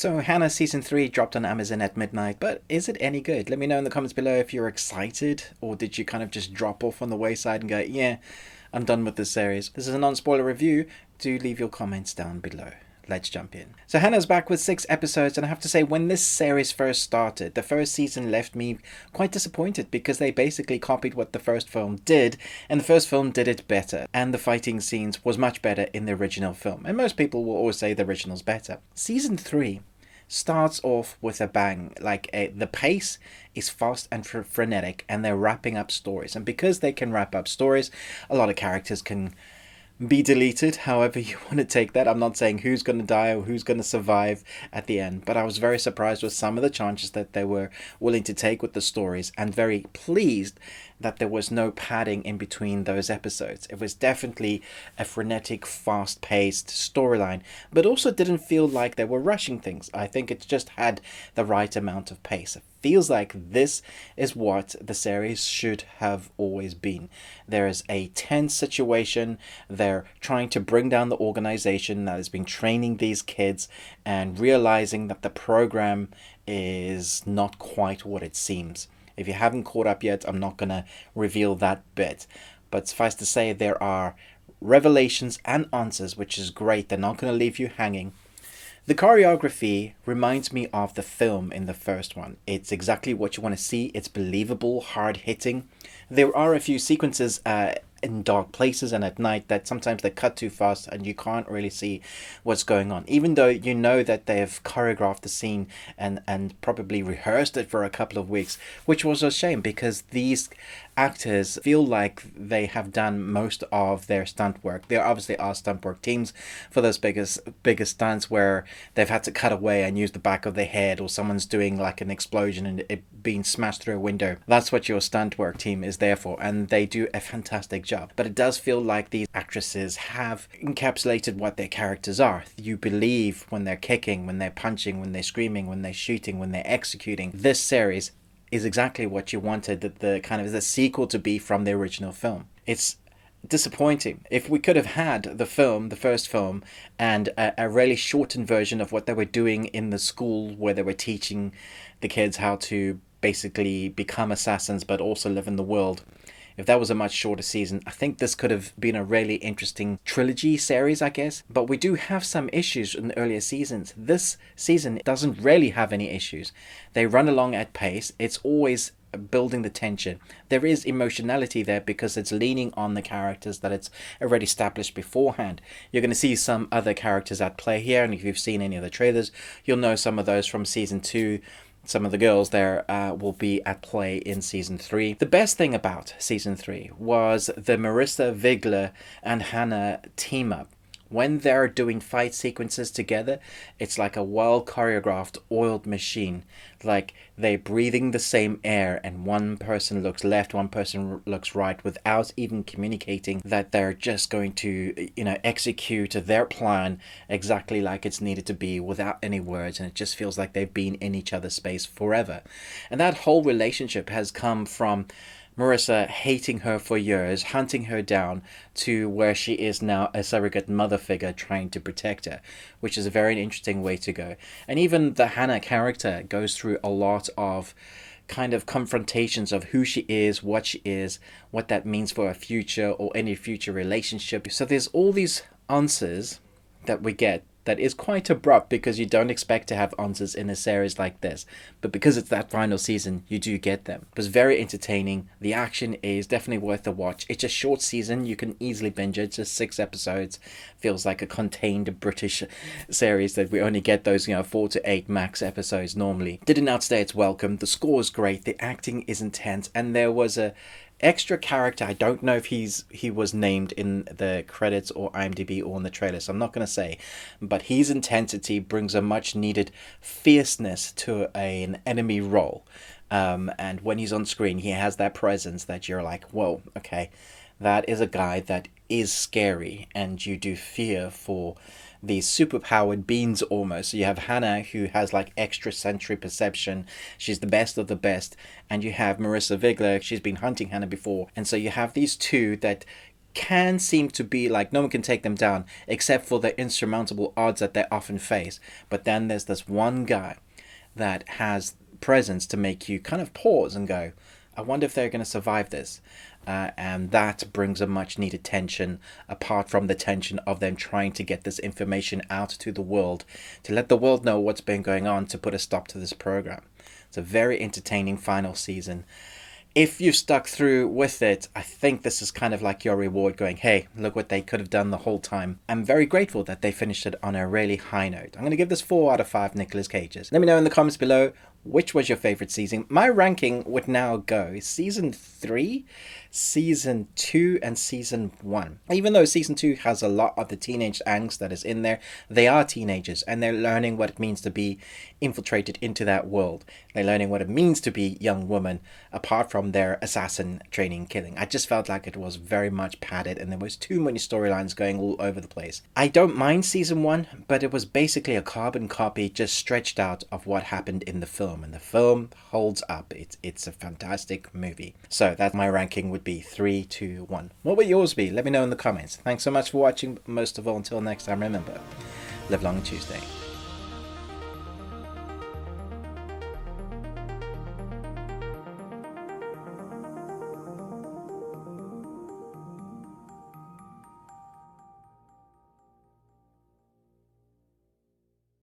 So Hanna season 3 dropped on Amazon at midnight, but is it any good? Let me know in the comments below if you're excited, or did you kind of just drop off on the wayside and go, yeah, I'm done with this series. This is a non-spoiler review. Do leave your comments down below. Let's jump in. So Hanna's back with 6 episodes, and I have to say, when this series first started, the first season left me quite disappointed because they basically copied what the first film did, and the first film did it better, and the fighting scenes was much better in the original film, and most people will always say the original's better. Season 3 starts off with a bang. The pace is fast and frenetic, and they're wrapping up stories, and because they can wrap up stories, a lot of characters can be deleted, however you want to take that. I'm not saying who's going to die or who's going to survive at the end, but I was very surprised with some of the chances that they were willing to take with the stories, and very pleased that there was no padding in between those episodes. It was definitely a frenetic, fast-paced storyline, but also didn't feel like they were rushing things. I think it just had the right amount of pace. It feels like this is what the series should have always been. There is a tense situation. They're trying to bring down the organization that has been training these kids, and realizing that the program is not quite what it seems. If you haven't caught up yet, I'm not going to reveal that bit. But suffice to say, there are revelations and answers, which is great. They're not going to leave you hanging. The choreography reminds me of the film in the first one. It's exactly what you want to see. It's believable, hard-hitting. There are a few sequences in dark places and at night that sometimes they cut too fast and you can't really see what's going on, even though you know that they've choreographed the scene and probably rehearsed it for a couple of weeks, which was a shame because these actors feel like they have done most of their stunt work. There obviously are stunt work teams for those biggest stunts where they've had to cut away and use the back of their head, or someone's doing like an explosion and it being smashed through a window. That's what your stunt work team is there for, and they do a fantastic job. But it does feel like these actresses have encapsulated what their characters are. You believe when they're kicking, when they're punching, when they're screaming, when they're shooting, when they're executing. This series is exactly what you wanted the kind of the sequel to be from the original film. It's disappointing. If we could have had the first film, and a really shortened version of what they were doing in the school where they were teaching the kids how to basically become assassins but also live in the world. If that was a much shorter season, I think this could have been a really interesting trilogy series, I guess. But we do have some issues in the earlier seasons. This season doesn't really have any issues. They run along at pace. It's always building the tension. There is emotionality there because it's leaning on the characters that it's already established beforehand. You're going to see some other characters at play here, and if you've seen any of the trailers, you'll know some of those from season 2. Some of the girls there will be at play in season 3. The best thing about season 3 was the Marissa Wiegler and Hanna team up. When they're doing fight sequences together, it's like a well choreographed, oiled machine. Like they're breathing the same air, and one person looks left, one person looks right, without even communicating that they're just going to, execute their plan exactly like it's needed to be without any words. And it just feels like they've been in each other's space forever. And that whole relationship has come from Marissa hating her for years, hunting her down, to where she is now a surrogate mother figure trying to protect her, which is a very interesting way to go. And even the Hanna character goes through a lot of kind of confrontations of who she is, what that means for her future or any future relationship. So there's all these answers that we get that is quite abrupt because you don't expect to have answers in a series like this. But because it's that final season, you do get them. It was very entertaining. The action is definitely worth a watch. It's a short season. You can easily binge it. It's just 6 episodes. Feels like a contained British series that we only get those, 4 to 8 max episodes normally. Didn't outstay its welcome. The score is great. The acting is intense. And there was a extra character. I don't know if he was named in the credits or IMDb or in the trailer, so I'm not going to say, but his intensity brings a much needed fierceness to an enemy role, and when he's on screen he has that presence that you're like, whoa, okay, that is a guy that is scary, and you do fear for these superpowered beings almost. So you have Hanna, who has like extra sensory perception. She's the best of the best. And you have Marissa Wiegler. She's been hunting Hanna before. And so you have these two that can seem to be like no one can take them down except for the insurmountable odds that they often face. But then there's this one guy that has presence to make you kind of pause and go, I wonder if they're going to survive this. And that brings a much needed tension, apart from the tension of them trying to get this information out to the world, to let the world know what's been going on, to put a stop to this program. It's a very entertaining final season. If you've stuck through with it, I think this is kind of like your reward, going, hey, look what they could have done the whole time. I'm very grateful that they finished it on a really high note. I'm going to give this 4 out of 5 Nicolas Cages. Let me know in the comments below, which was your favorite season? My ranking would now go season 3, season 2, and season 1. Even though season 2 has a lot of the teenage angst that is in there, they are teenagers and they're learning what it means to be infiltrated into that world. They're learning what it means to be young women, apart from their assassin training killing. I just felt like it was very much padded and there was too many storylines going all over the place. I don't mind season 1, but it was basically a carbon copy just stretched out of what happened in the film. And the film holds up. It's a fantastic movie. So that's my ranking would be 3, 2, 1. What would yours be? Let me know in the comments. Thanks so much for watching. Most of all, until next time, remember, live long and Tuesday.